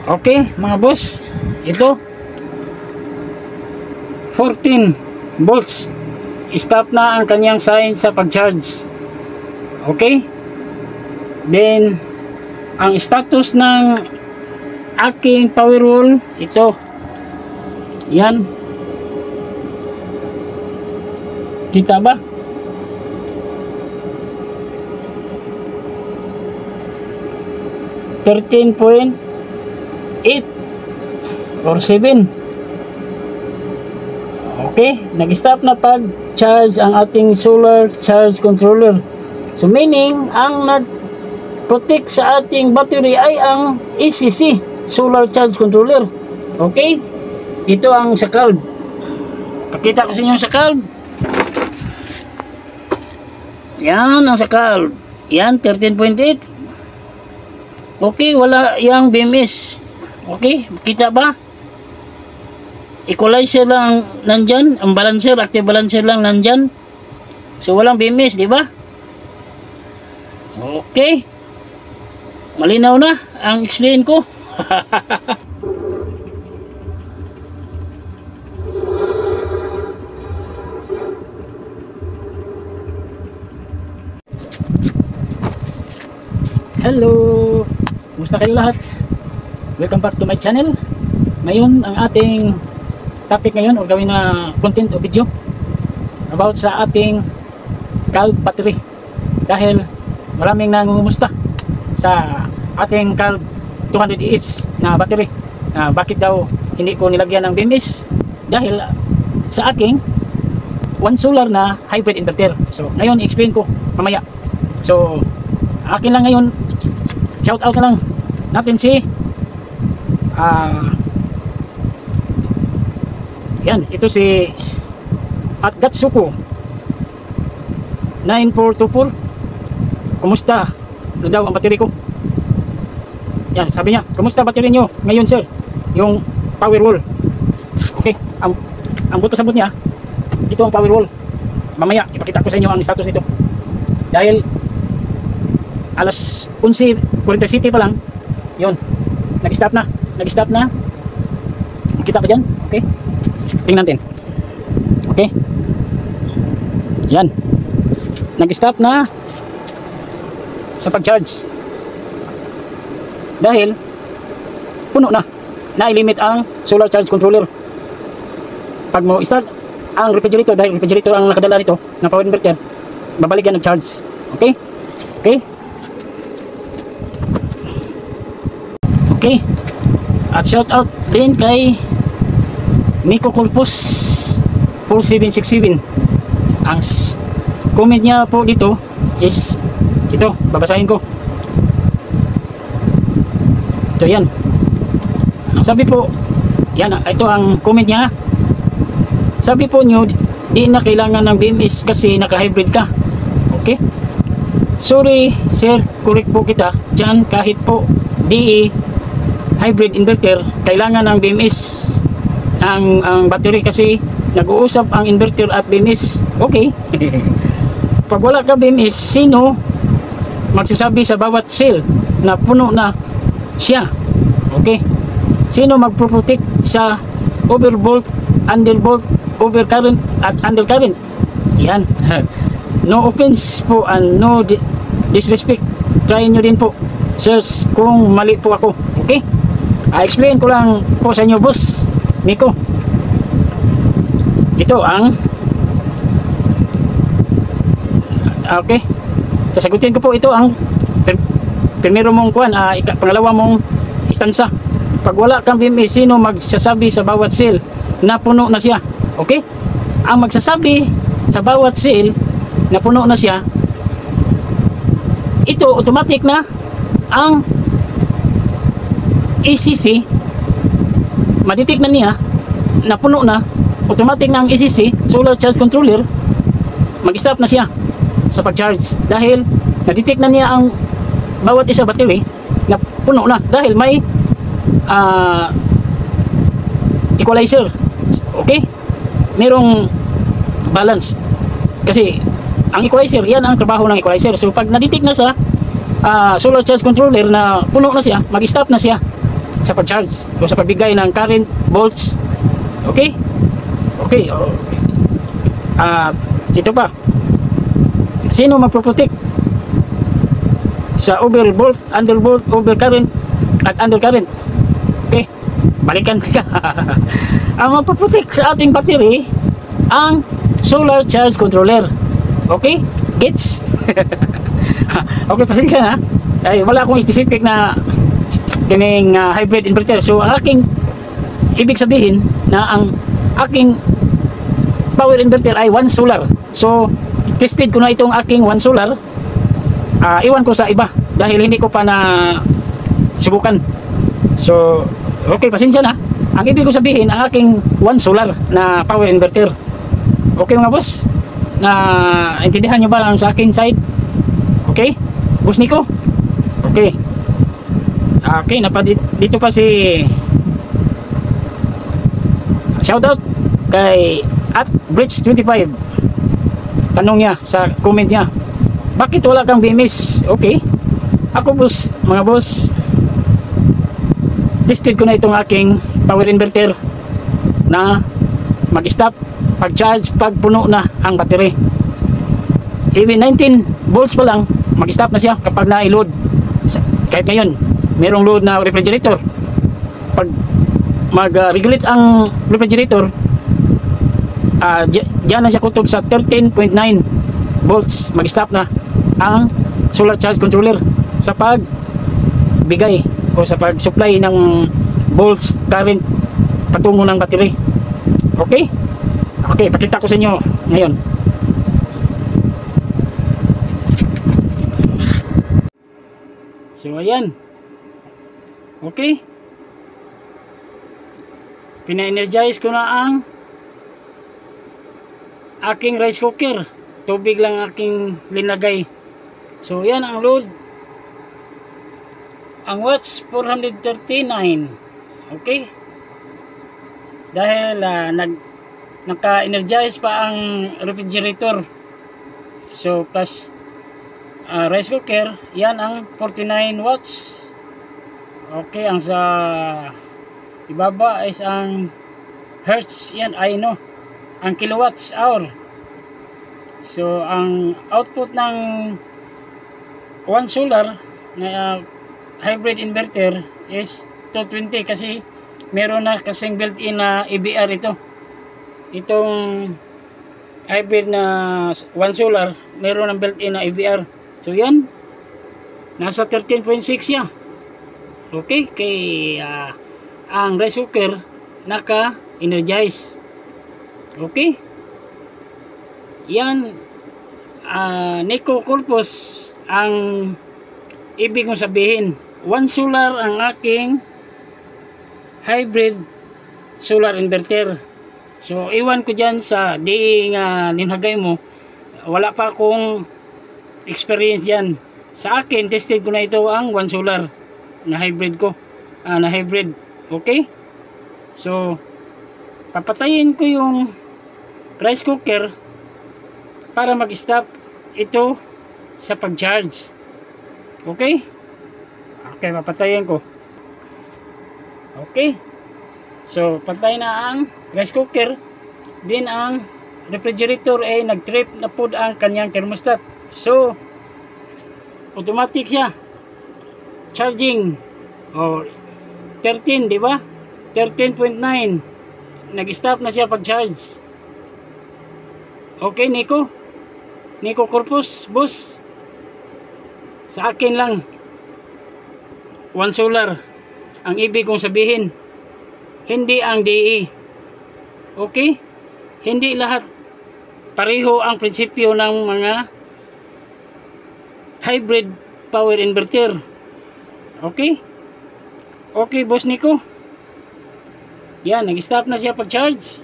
Okay mga boss, ito 14 volts, stop na ang kanyang sign sa pag-charge. Okay, then ang status ng aking power wall, ito yan, kita ba? .8 or 7. Okay, nag-stop na pag-charge ang ating solar charge controller. So meaning, ang nag-protect sa ating battery ay ang ECC, solar charge controller. Okay, ito ang sa bulb. Pakita ko sa inyo sa bulb. Yan ang sa bulb. Yan, 13.8. Okay, wala yang BMS. Okay, kita ba? Equalizer lang nandyan, ang balancer, active balancer lang nandyan. So walang BMS, di ba? Okay, malinaw na ang explain ko. Hello, kumusta kayo lahat? Welcome back to my channel. Ngayon, ang ating topic ngayon or gawin na content o video about sa ating Calb battery. Dahil maraming nangungumusta sa ating Calb 200EH na battery. Bakit daw hindi ko nilagyan ng BMS? Dahil sa aking one solar na hybrid inverter. So, ngayon, explain ko mamaya. So, akin lang ngayon, shout out na lang natin si yan, ito si at Gatsuko 9424. Kumusta na daw ang battery ko? Yan, sabi niya, kumusta battery nyo ngayon sir? Yung power wall. Okay, ang buto-sabot niya, ito ang power wall. Mamaya ipakita ko sa inyo ang status nito. Dahil alas 11:47 pa lang, yun, nag-stop na. Kita ba dyan? Okay, tingnan natin. Okay, yan, nag-stop na sa pag-charge dahil puno na, na-limit ang solar charge controller. Pag mo start ang refrigerator, dahil refrigerator ang nakadala nito ng power inverter, babalik yan ng-charge. Okay, okay, okay. At shout out din kay Nico Corpus 4767. Ang comment niya po dito is ito, babasahin ko. Ito yan. Ang sabi po, yan, ito ang comment niya. Sabi po nyo, di na kailangan ng BMS kasi naka-hybrid ka. Okay? Sorry sir, correct po kita dyan, kahit po DE hybrid inverter, kailangan ng BMS ang battery kasi nag-uusap ang inverter at BMS. Okay. Pag wala ka BMS, sino magsasabi sa bawat cell na puno na siya? Okay. Sino magpo-protect sa overvolt, undervolt, overcurrent at undercurrent? Yan. No offense po and no disrespect. Try nyo din po, sirs, kung mali po ako. Okay? Explain ko lang po sa inyo, boss Miko. Ito ang okay, sasagutin ko po. Ito ang primero mong kuan, pangalawa mong istansa. Pag wala kang BMS, sino magsasabi sa bawat cell na puno na siya? Okay, ang magsasabi sa bawat cell na puno na siya, ito automatic na ang ECC, maditik na niya na puno na, automatic na ang ECC, solar charge controller, mag-stop na siya sa pag-charge dahil naditik na niya ang bawat isa battery na puno na dahil may equalizer. Okay, merong balance kasi ang equalizer, yan ang trabaho ng equalizer. So pag naditik na sa solar charge controller na puno na siya, mag-stop na siya sa pag-charge o sa pagbigay ng current volts. Okay? Okay. Ito pa. Sino magpo-protect sa overvolt, undervolt, overcurrent at undercurrent? Okay? Balikan ka. Ang magpo-protect sa ating battery ang solar charge controller. Okay? Gets? Okay, pasensya na. Ay, wala akong specific na kining hybrid inverter. So, ang aking ibig sabihin na ang aking power inverter ay 1 solar. So, tested ko na itong aking 1 solar. Iwan ko sa iba dahil hindi ko pa na subukan. So, okay, pasensya na. Ang ibig ko sabihin, ang aking 1 solar na power inverter. Okay mga boss? Na intindihan nyo ba ang sa aking side? Okay? Boss Nico? Okay. Okay, dito pa si shoutout kay @bridge25. Tanong niya sa comment niya, bakit wala kang BMS? Okay. Ako boss, mga boss, tested ko na itong aking power inverter na mag-stop pag-charge pag puno na ang battery. Even 19 volts pa lang, mag-stop na siya kapag na-load. Kahit ngayon, merong load na refrigerator. Pag mag-regulate ang refrigerator, diyan na siya kutob sa 13.9 volts, mag-stop na ang solar charge controller sa pagbigay o sa pag-supply ng volts current patungo ng battery. Okay? Okay, pakita ko sa inyo ngayon. So ayan. Okay. Pina-energize ko na ang aking rice cooker. Tubig lang aking linagay. So yan ang load. Ang watts 439. Okay. Dahil naka-energize pa ang refrigerator. So plus rice cooker, yan ang 49 watts. Okay, ang sa ibaba is ang hertz, yan ay no, ang kilowatts hour. So ang output ng 1 solar na hybrid inverter is 220 kasi meron na kasing built-in na EBR ito. Itong hybrid na 1 solar meron ng built-in na EBR. So yan, nasa 13.6 siya. Okay, kay ang rice cooker naka-energize. Okay, yan, Nico Corpus ang ibig kong sabihin. 1 solar ang aking hybrid solar inverter. So iwan ko dyan sa linhagay mo, wala pa akong experience dyan. Sa akin, tested ko na ito ang 1 solar na hybrid ko, na hybrid. Okay, so papatayin ko yung rice cooker para mag-stop ito sa pag-charge. Okay, okay, papatayin ko. Okay, so patay na ang rice cooker. Din ang refrigerator ay nag-trip na po ang kanyang thermostat. So automatic siya charging. 13, di ba? 13.9. Nag-stop na siya pag-charge. Okay, Nico Corpus, boss. Sa akin lang 1 solar ang ibig kong sabihin, hindi ang DE. Okay? Hindi lahat pareho ang prinsipyo ng mga hybrid power inverter. Okay? Okay, boss Nico. Yan, nag-stop na siya pag-charge.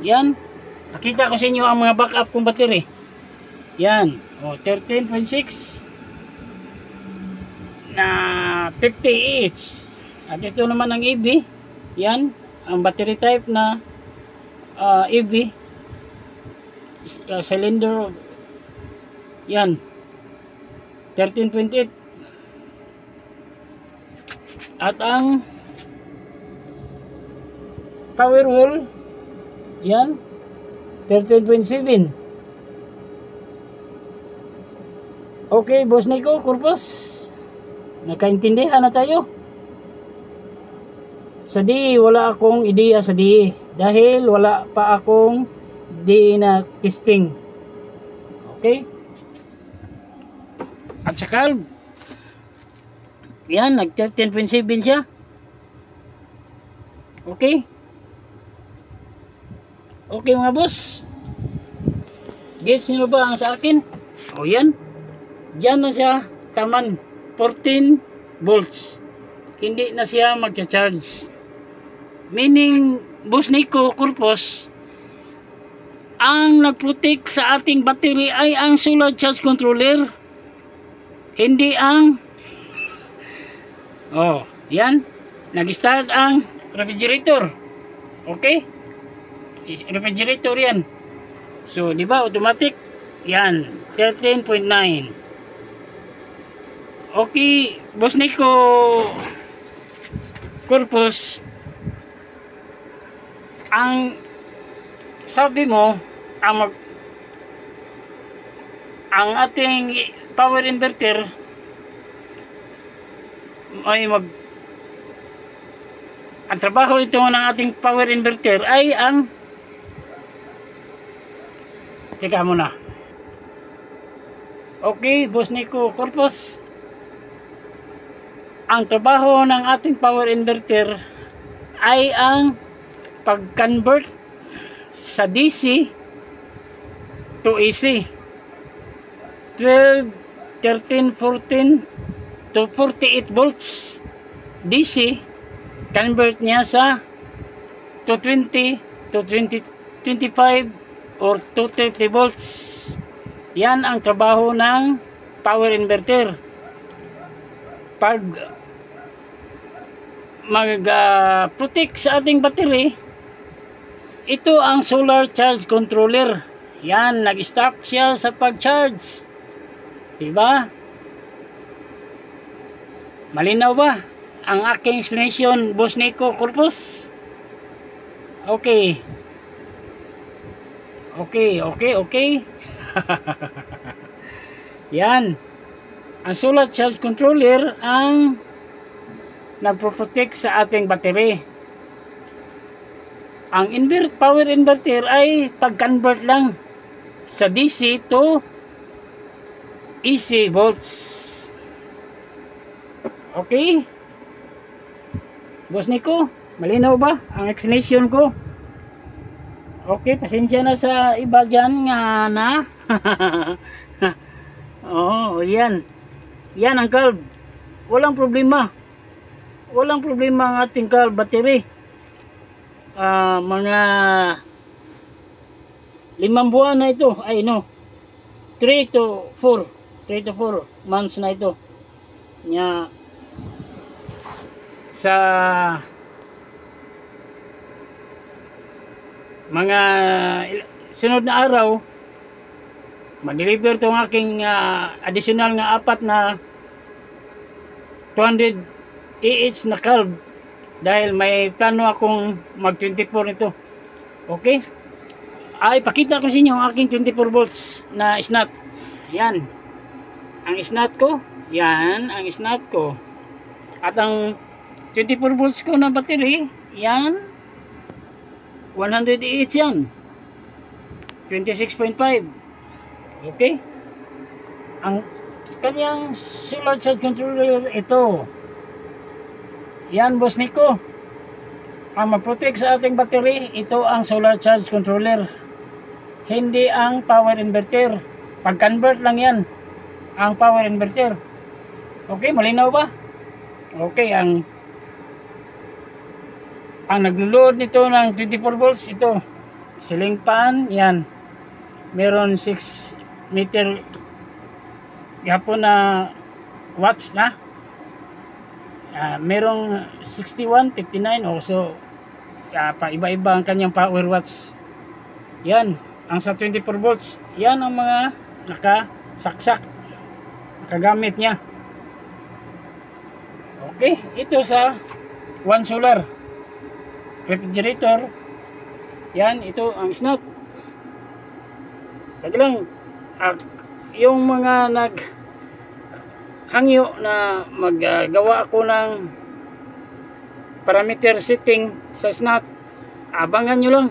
Yan. Pakita ko sa inyo ang mga backup kong battery. Yan. 13.6 na 50 each. At ito naman ang EV. Yan. Ang battery type na EV. Cylinder. Yan. 13.8. At ang power wall, yan, 13.7. Okay, Boss Nico, Corpus, nakaintindihan na tayo. Sa DE, wala akong ideya sa DE dahil wala pa akong DE na testing. Okay? At sa calv, yan, nag 13.7 siya. Okay? Okay mga boss, gets nyo ba ang sa akin? O yan, dyan na siya taman, 14 volts, hindi na siya magcha-charge. Meaning, Boss Nico, Corpus, ang nag-protect sa ating battery ay ang solar charge controller, hindi ang yan, nag-start ang refrigerator. Okay? Refrigerator yan. So, di ba automatic? Yan, 13.9. Okay, Boss Nico, Corpus, ang sabi mo, ang ating power inverter ay ang trabaho ito ng ating power inverter ay ang teka muna. Okay, Boss Nico, Corpus, ang trabaho ng ating power inverter ay ang pag-convert sa DC to AC, 12, 13, 14 to 48 volts DC, convert niya sa 220 to 25 or 230 volts. Yan ang trabaho ng power inverter. Pag mag-protect sa ating battery, ito ang solar charge controller. Yan, nag-stop siya sa pag-charge. Diba? Malinaw ba ang aking explanation, Boss Nico, Corpus? Okay. Okay. Yan. Ang solar charge controller ang nagpo-protect sa ating battery. Ang power inverter ay pag-convert lang sa DC to AC volts. Okay? Boss Nico, malinaw ba ang explanation ko? Okay, pasensya na sa iba dyan nga na. Yan. Yan ang calv. Walang problema. Walang problema ang ating calv battery. Mga 5 buwan na ito. Ay no. 3 to 4 months na ito. Nya sa mga sunod na araw ma-deliver itong aking additional nga 4 na 200 AH na calv dahil may plano akong mag 24 nito. Okay, ay pakita ko sa inyo ang aking 24 volts na snot. Yan ang snot ko, yan ang snot ko, at ang 24 volts ko na battery, yan 100 AH yan, 26.5. Okay, ang kanyang solar charge controller ito. Yan, Boss Nico, ang mag-protect sa ating battery, ito ang solar charge controller, hindi ang power inverter. Pag-convert lang yan ang power inverter. Okay, malinaw ba? Okay, ang naglo-load nito ng 24 volts, ito ceiling fan, yan meron 6 meter yapon na watts na, merong 61, 59 also, pa iba-iba ang kanyang power watts. Yan ang sa 24 volts, yan ang mga nakasaksak nakagamit niya. Okay, ito sa One Solar refrigerator. Yan, ito ang snout. Sige lang, yung mga hangyo na maggawa ako ng parameter setting sa snout, abangan nyo lang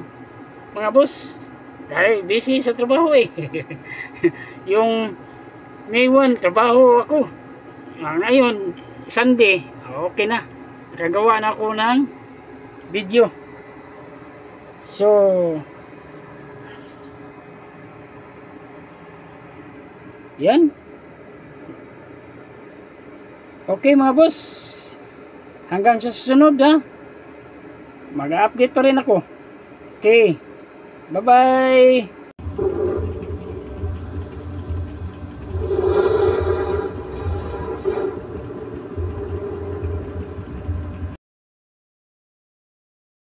mga boss, dahil busy sa trabaho eh. Yung May 1 trabaho ako, ngayon Sunday, okay na, nakagawa na ako ng video. So yan. Okay mga boss, hanggang sa susunod ha, mag-update pa rin ako. Okay, bye bye.